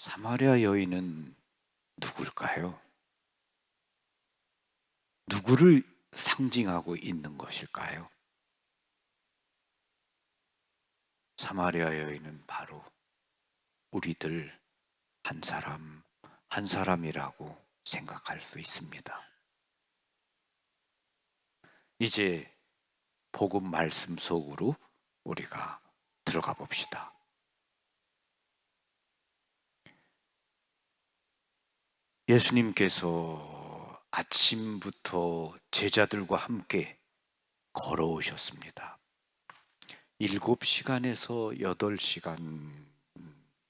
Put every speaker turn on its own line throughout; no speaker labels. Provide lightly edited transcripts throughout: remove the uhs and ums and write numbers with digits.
사마리아 여인은 누굴까요? 누구를 상징하고 있는 것일까요? 사마리아 여인은 바로 우리들 한 사람 한 사람이라고 생각할 수 있습니다. 이제 복음 말씀 속으로 우리가 들어가 봅시다. 예수님께서 아침부터 제자들과 함께 걸어오셨습니다. 7시간에서 8시간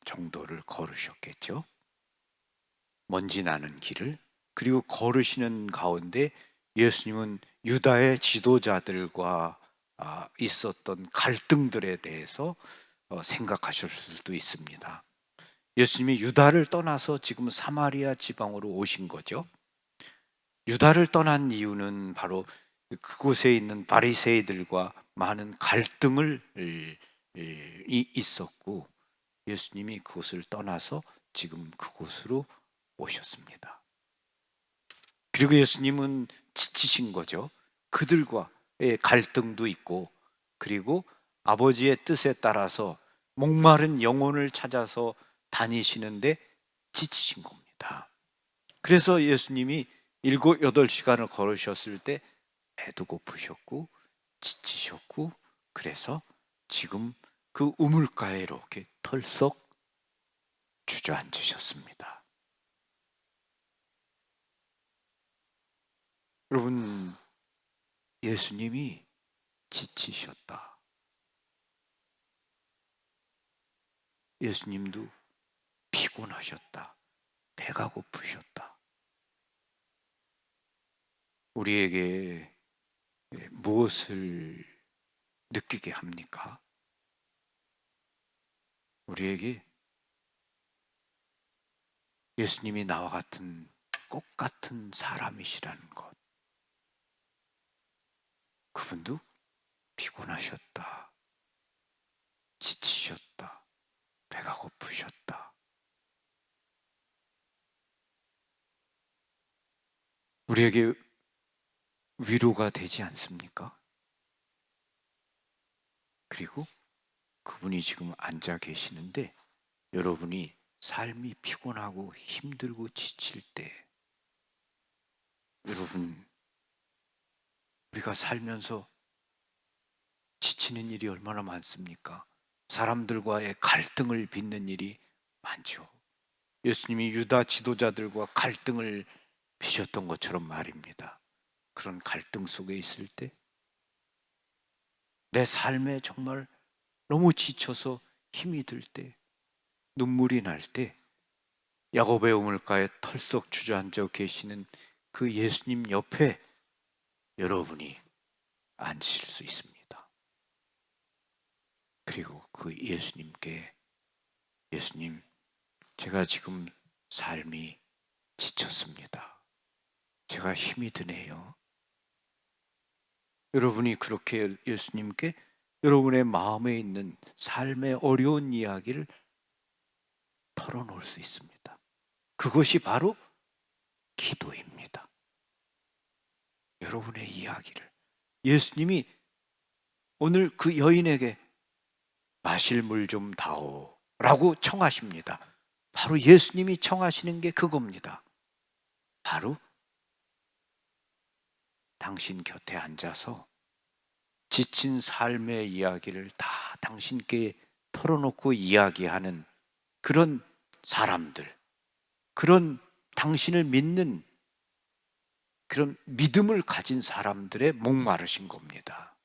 정도를 걸으셨겠죠. 먼지 나는 길을. 그리고 걸으시는 가운데 예수님은 유다의 지도자들과 있었던 갈등들에 대해서 생각하실 수도 있습니다. 예수님이 유다를 떠나서 지금 사마리아 지방으로 오신 거죠. 유다를 떠난 이유는 바로 그곳에 있는 바리새이들과 많은 갈등을 있었고, 예수님이 그곳을 떠나서 지금 그곳으로 오셨습니다. 그리고 예수님은 지치신 거죠. 그들과의 갈등도 있고, 그리고 아버지의 뜻에 따라서 목마른 영혼을 찾아서 다니시는데 지치신 겁니다. 그래서 예수님이 7, 8시간을 걸으셨을 때 배도 고프셨고 지치셨고, 그래서 지금 그 우물가에 이렇게 털썩 주저앉으셨습니다. 여러분, 예수님이 지치셨다. 예수님도 피곤하셨다. 배가 고프셨다. 우리에게 무엇을 느끼게 합니까? 우리에게 예수님이 나와 같은 똑같은 사람이시라는 것. 그분도 피곤하셨다. 지치셨다. 배가 고프셨다. 우리에게 위로가 되지 않습니까? 그리고 그분이 지금 앉아 계시는데, 여러분이 삶이 피곤하고 힘들고 지칠 때, 여러분, 우리가 살면서 지치는 일이 얼마나 많습니까? 사람들과의 갈등을 빚는 일이 많죠. 예수님이 유다 지도자들과 갈등을 빚었던 것처럼 말입니다. 그런 갈등 속에 있을 때, 내 삶에 정말 너무 지쳐서 힘이 들 때, 눈물이 날 때, 야곱의 우물가에 털썩 주저앉아 계시는 그 예수님 옆에 여러분이 앉으실 수 있습니다. 그리고 그 예수님께, 예수님, 제가 지금 삶이 지쳤습니다. 제가 힘이 드네요. 여러분이 그렇게 예수님께 여러분의 마음에 있는 삶의 어려운 이야기를 털어놓을 수 있습니다. 그것이 바로 기도입니다. 여러분의 이야기를 예수님이 오늘 그 여인에게 마실 물 좀 다오 라고 청하십니다. 바로 예수님이 청하시는 게 그겁니다. 바로 당신 곁에 앉아서 지친 삶의 이야기를 다 당신께 털어놓고 이야기하는 그런 사람들, 그런 당신을 믿는 그런 믿음을 가진 사람들의 목마르신 겁니다.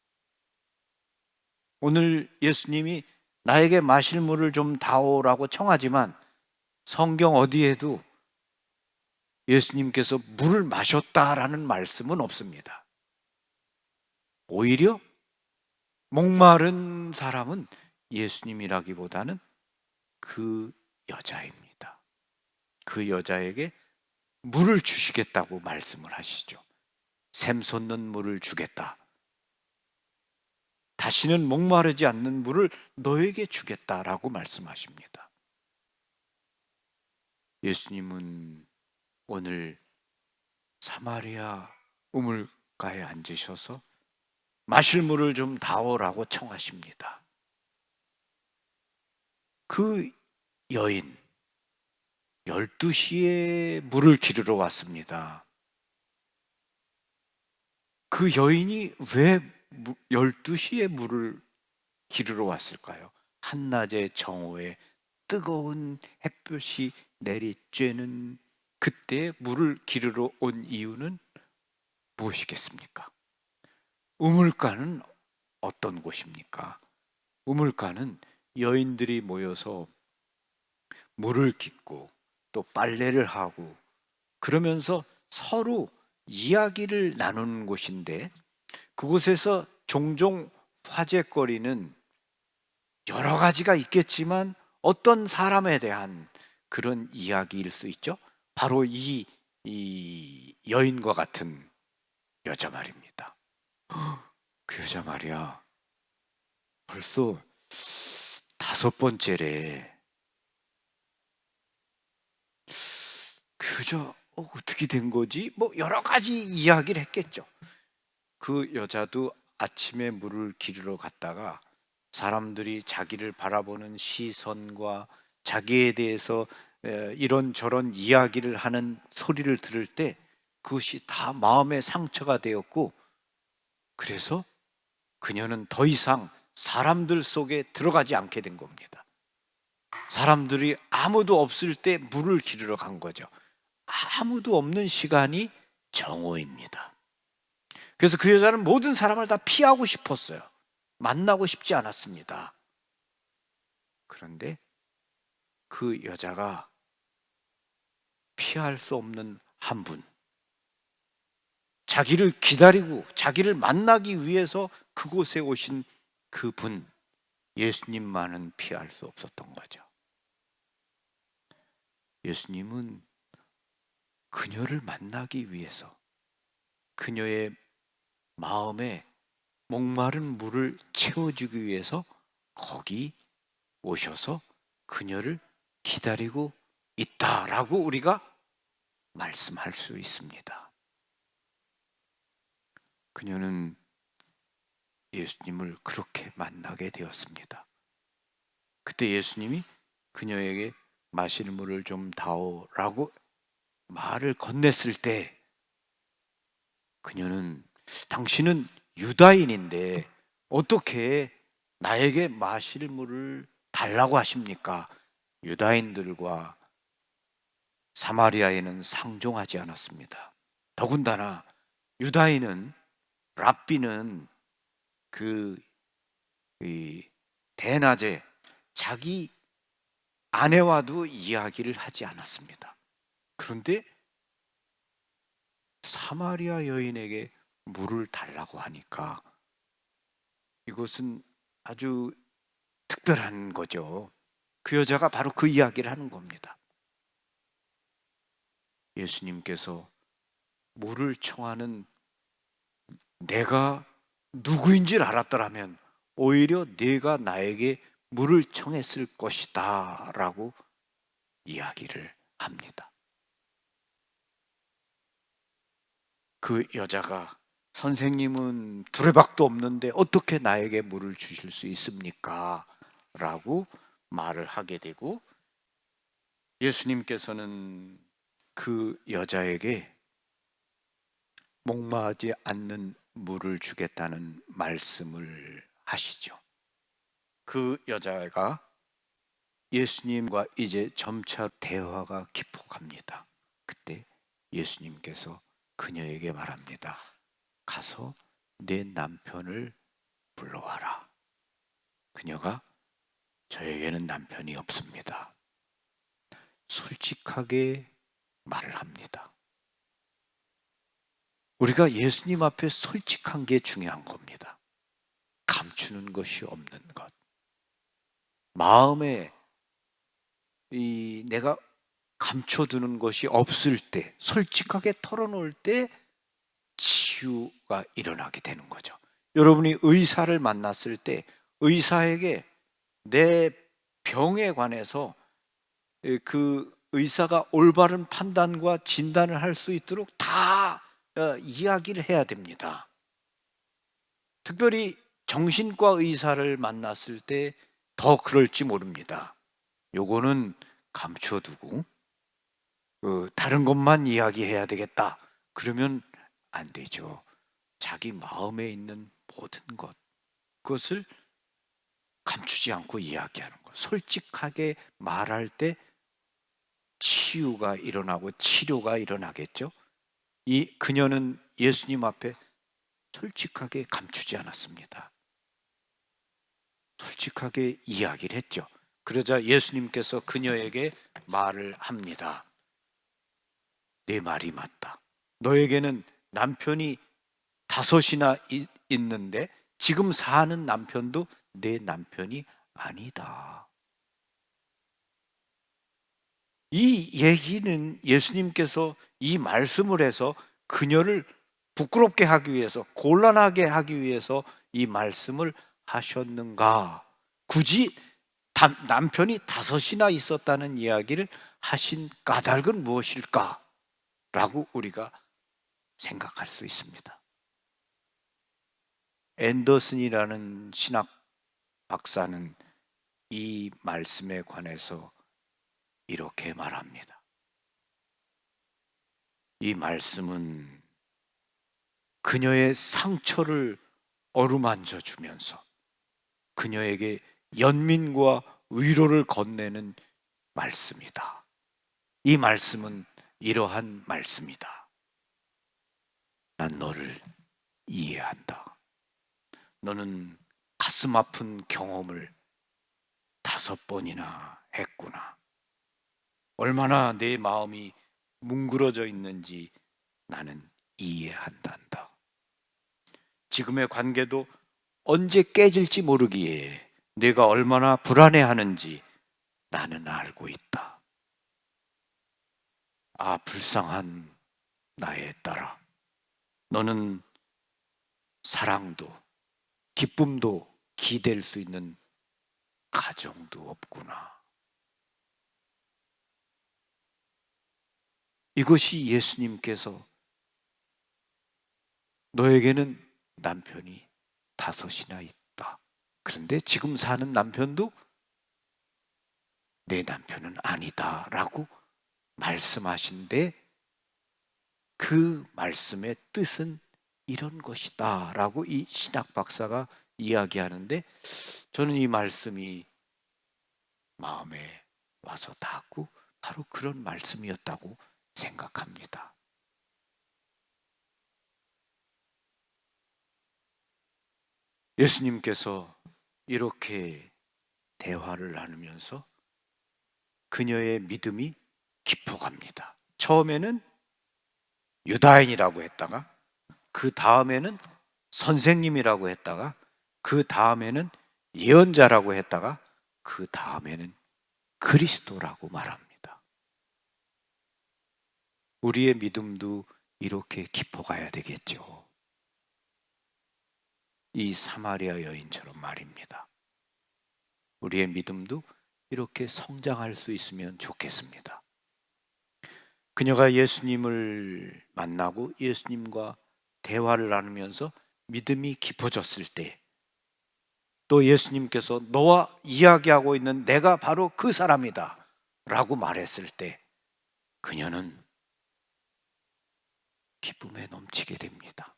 오늘 예수님이 나에게 마실 물을 좀 다오라고 청하지만 성경 어디에도 예수님께서 물을 마셨다라는 말씀은 없습니다. 오히려 목마른 사람은 예수님이라기보다는 그 여자입니다. 그 여자에게 물을 주시겠다고 말씀을 하시죠. 샘 솟는 물을 주겠다. 다시는 목마르지 않는 물을 너에게 주겠다라고 말씀하십니다. 예수님은 오늘 사마리아 우물가에 앉으셔서 마실 물을 좀 다오라고 청하십니다. 그 여인 12시에 물을 기르러 왔습니다. 그 여인이 왜 12시에 물을 기르러 왔을까요? 한낮의 정오에 뜨거운 햇볕이 내리쬐는 그때 물을 기르러 온 이유는 무엇이겠습니까? 우물가는 어떤 곳입니까? 우물가는 여인들이 모여서 물을 깃고 또 빨래를 하고 그러면서 서로 이야기를 나누는 곳인데, 그곳에서 종종 화제거리는 여러 가지가 있겠지만 어떤 사람에 대한 그런 이야기일 수 있죠. 바로 이 여인과 같은 여자 말입니다. 그 여자 말이야, 벌써 5번째래. 그 여자 어떻게 된 거지? 뭐 여러 가지 이야기를 했겠죠. 그 여자도 아침에 물을 기르러 갔다가 사람들이 자기를 바라보는 시선과 자기에 대해서 이런저런 이야기를 하는 소리를 들을 때 그것이 다 마음의 상처가 되었고, 그래서 그녀는 더 이상 사람들 속에 들어가지 않게 된 겁니다. 사람들이 아무도 없을 때 물을 기르러 간 거죠. 아무도 없는 시간이 정오입니다. 그래서 그 여자는 모든 사람을 다 피하고 싶었어요. 만나고 싶지 않았습니다. 그런데 그 여자가 피할 수 없는 한 분, 자기를 기다리고 자기를 만나기 위해서 그곳에 오신 그분, 예수님만은 피할 수 없었던 거죠. 예수님은 그녀를 만나기 위해서 그녀의 마음에 목마른 물을 채워주기 위해서 거기 오셔서 그녀를 기다리고 있다라고 우리가 말씀할 수 있습니다. 그녀는 예수님을 그렇게 만나게 되었습니다. 그때 예수님이 그녀에게 마실 물을 좀 다오라고 말을 건넸을 때, 그녀는 당신은 유다인인데 어떻게 나에게 마실 물을 달라고 하십니까? 유다인들과 사마리아인은 상종하지 않았습니다. 더군다나 유다인은, 랍비는 이 대낮에 자기 아내와도 이야기를 하지 않았습니다. 그런데 사마리아 여인에게 물을 달라고 하니까 이것은 아주 특별한 거죠. 그 여자가 바로 그 이야기를 하는 겁니다. 예수님께서 물을 청하는 내가 누구인지를 알았더라면 오히려 네가 나에게 물을 청했을 것이다 라고 이야기를 합니다. 그 여자가 선생님은 두레박도 없는데 어떻게 나에게 물을 주실 수 있습니까? 라고 말을 하게 되고, 예수님께서는 그 여자에게 목마르지 않는 물을 주겠다는 말씀을 하시죠. 그 여자가 예수님과 이제 점차 대화가 깊어갑니다. 그때 예수님께서 그녀에게 말합니다. 가서 내 남편을 불러와라. 그녀가 저에게는 남편이 없습니다. 솔직하게 말을 합니다. 우리가 예수님 앞에 솔직한 게 중요한 겁니다. 감추는 것이 없는 것. 마음에 내가 감춰두는 것이 없을 때, 솔직하게 털어놓을 때 치유가 일어나게 되는 거죠. 여러분이 의사를 만났을 때 의사에게 내 병에 관해서 그 의사가 올바른 판단과 진단을 할 수 있도록 다 이야기를 해야 됩니다. 특별히 정신과 의사를 만났을 때 더 그럴지 모릅니다. 요거는 감춰두고 다른 것만 이야기해야 되겠다. 그러면 안 되죠. 자기 마음에 있는 모든 것, 그것을 감추지 않고 이야기하는 것. 솔직하게 말할 때 치유가 일어나고 치료가 일어나겠죠. 이 그녀는 예수님 앞에 솔직하게 감추지 않았습니다. 솔직하게 이야기를 했죠. 그러자 예수님께서 그녀에게 말을 합니다. 내 말이 맞다. 너에게는 남편이 5이나 있는데 지금 사는 남편도 내 남편이 아니다. 이 얘기는 예수님께서 이 말씀을 해서 그녀를 부끄럽게 하기 위해서, 곤란하게 하기 위해서 이 말씀을 하셨는가? 굳이 남편이 5이나 있었다는 이야기를 하신 까닭은 무엇일까? 라고 우리가 생각할 수 있습니다. 앤더슨이라는 신학 박사는 이 말씀에 관해서 이렇게 말합니다. 이 말씀은 그녀의 상처를 어루만져 주면서 그녀에게 연민과 위로를 건네는 말씀이다. 이 말씀은 이러한 말씀이다. 난 너를 이해한다. 너는 가슴 아픈 경험을 5번이나 했구나. 얼마나 내 마음이 뭉그러져 있는지 나는 이해한단다. 지금의 관계도 언제 깨질지 모르기에 내가 얼마나 불안해하는지 나는 알고 있다. 아, 불쌍한 나의 딸아, 너는 사랑도 기쁨도 기댈 수 있는 가정도 없구나. 이것이 예수님께서 너에게는 남편이 5이나 있다. 그런데 지금 사는 남편도 내 남편은 아니다 라고 말씀하신데 그 말씀의 뜻은 이런 것이다 라고 이 신학 박사가 이야기하는데 저는 이 말씀이 마음에 와서 닿고 바로 그런 말씀이었다고 생각합니다. 예수님께서 이렇게 대화를 나누면서 그녀의 믿음이 깊어갑니다. 처음에는 유다인이라고 했다가 그 다음에는 선생님이라고 했다가 그 다음에는 예언자라고 했다가 그 다음에는 그리스도라고 말합니다. 우리의 믿음도 이렇게 깊어가야 되겠죠. 이 사마리아 여인처럼 말입니다. 우리의 믿음도 이렇게 성장할 수 있으면 좋겠습니다. 그녀가 예수님을 만나고 예수님과 대화를 나누면서 믿음이 깊어졌을 때 또 예수님께서 너와 이야기하고 있는 내가 바로 그 사람이다 라고 말했을 때 그녀는 기쁨에 넘치게 됩니다.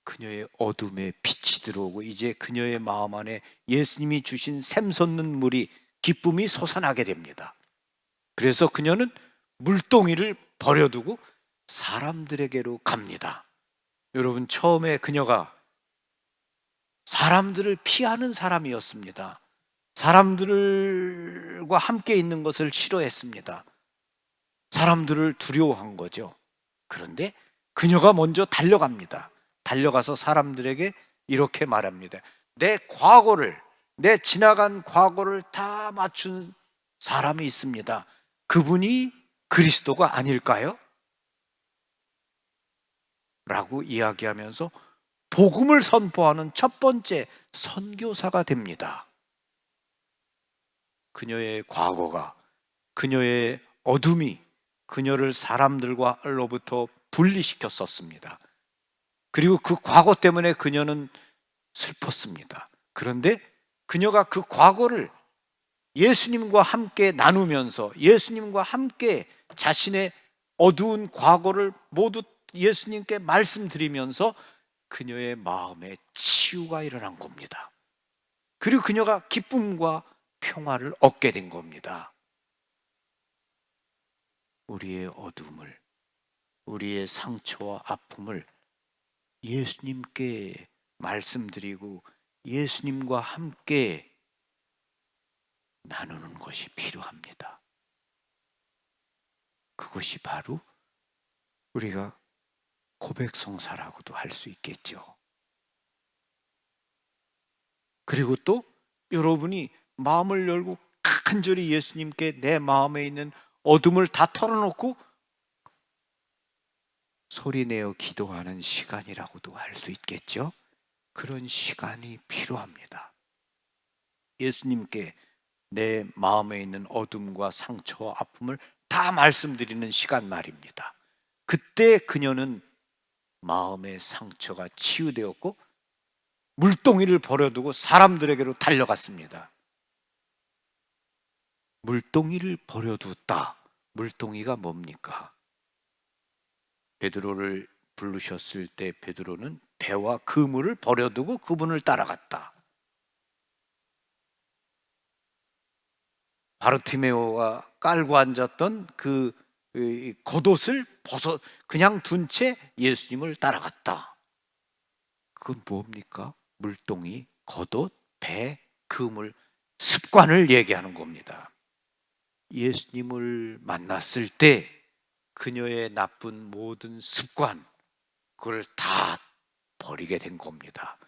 그녀의 어둠에 빛이 들어오고 이제 그녀의 마음 안에 예수님이 주신 샘솟는 물이 기쁨이 솟아나게 됩니다. 그래서 그녀는 물동이를 버려두고 사람들에게로 갑니다. 여러분, 처음에 그녀가 사람들을 피하는 사람이었습니다. 사람들과 함께 있는 것을 싫어했습니다. 사람들을 두려워한 거죠. 그런데 그녀가 먼저 달려갑니다. 달려가서 사람들에게 이렇게 말합니다. 내 지나간 과거를 다 맞춘 사람이 있습니다. 그분이 그리스도가 아닐까요? 라고 이야기하면서 복음을 선포하는 첫 번째 선교사가 됩니다. 그녀의 과거가, 그녀의 어둠이 그녀를 사람들과로부터 분리시켰었습니다. 그리고 그 과거 때문에 그녀는 슬펐습니다. 그런데 그녀가 그 과거를 예수님과 함께 나누면서, 예수님과 함께 자신의 어두운 과거를 모두 예수님께 말씀드리면서 그녀의 마음에 치유가 일어난 겁니다. 그리고 그녀가 기쁨과 평화를 얻게 된 겁니다. 우리의 어둠을, 우리의 상처와 아픔을 예수님께 말씀드리고 예수님과 함께 나누는 것이 필요합니다. 그것이 바로 우리가 고백성사라고도 할 수 있겠죠. 그리고 또 여러분이 마음을 열고 간절히 예수님께 내 마음에 있는 어둠을 다 털어놓고 소리내어 기도하는 시간이라고도 할 수 있겠죠. 그런 시간이 필요합니다. 예수님께 내 마음에 있는 어둠과 상처와 아픔을 다 말씀드리는 시간 말입니다. 그때 그녀는 마음의 상처가 치유되었고 물동이를 버려두고 사람들에게로 달려갔습니다. 물동이를 버려두었다. 물동이가 뭡니까? 베드로를 부르셨을 때 베드로는 배와 그물을 버려두고 그분을 따라갔다. 바르티메오가 깔고 앉았던 그 겉옷을 벗어 그냥 둔 채 예수님을 따라갔다. 그건 뭡니까? 물동이, 겉옷, 배, 그물, 습관을 얘기하는 겁니다. 예수님을 만났을 때 그녀의 나쁜 모든 습관, 그걸 다 버리게 된 겁니다.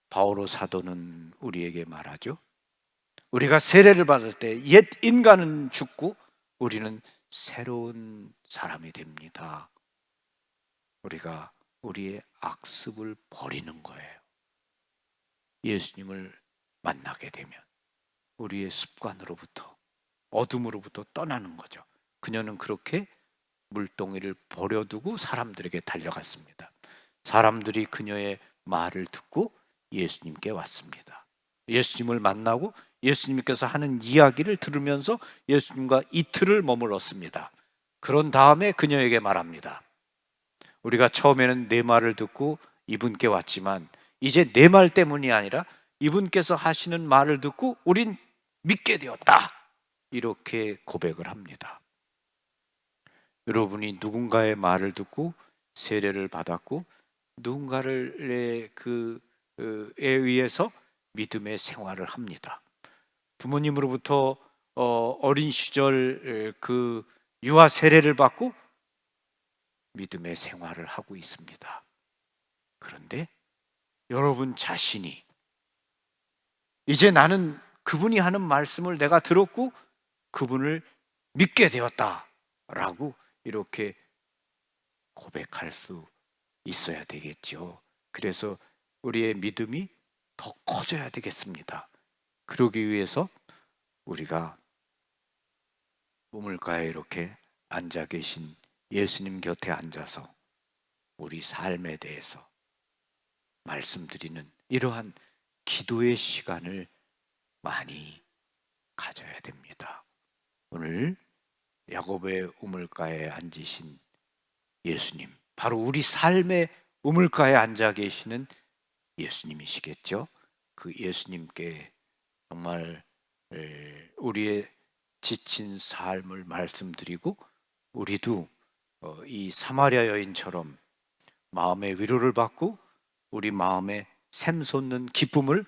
바오로 사도는 우리에게 말하죠. 우리가 세례를 받을 때 옛 인간은 죽고 우리는 새로운 사람이 됩니다. 우리가 우리의 악습을 버리는 거예요. 예수님을 만나게 되면 우리의 습관으로부터, 어둠으로부터 떠나는 거죠. 그녀는 그렇게 물동이를 버려두고 사람들에게 달려갔습니다. 사람들이 그녀의 말을 듣고 예수님께 왔습니다. 예수님을 만나고 예수님께서 하는 이야기를 들으면서 예수님과 이틀을 머물렀습니다. 그런 다음에 그녀에게 말합니다. 우리가 처음에는 내 말을 듣고 이분께 왔지만 이제 내 말 때문이 아니라 이분께서 하시는 말을 듣고 우린 믿게 되었다. 이렇게 고백을 합니다. 여러분이 누군가의 말을 듣고 세례를 받았고 누군가를 그에 의해서 믿음의 생활을 합니다. 부모님으로부터 어린 시절 그 유아 세례를 받고 믿음의 생활을 하고 있습니다. 그런데 여러분 자신이 이제 나는 그분이 하는 말씀을 내가 들었고 그분을 믿게 되었다라고 이렇게 고백할 수 있어야 되겠죠. 그래서 우리의 믿음이 더 커져야 되겠습니다. 그러기 위해서 우리가 우물가에 이렇게 앉아 계신 예수님 곁에 앉아서 우리 삶에 대해서 말씀드리는 이러한 기도의 시간을 많이 가져야 됩니다. 오늘 야곱의 우물가에 앉으신 예수님, 바로 우리 삶의 우물가에 앉아 계시는 예수님이시겠죠. 그 예수님께 정말 우리의 지친 삶을 말씀드리고 우리도 이 사마리아 여인처럼 마음의 위로를 받고 우리 마음에 샘솟는 기쁨을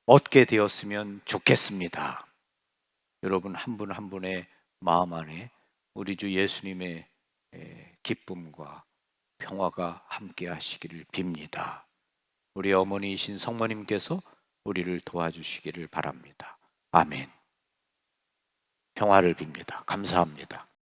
얻게 되었으면 좋겠습니다. 여러분 한 분 한 분의 마음 안에 우리 주 예수님의 기쁨과 평화가 함께 하시기를 빕니다. 우리 어머니이신 성모님께서 우리를 도와주시기를 바랍니다. 아멘. 평화를 빕니다. 감사합니다.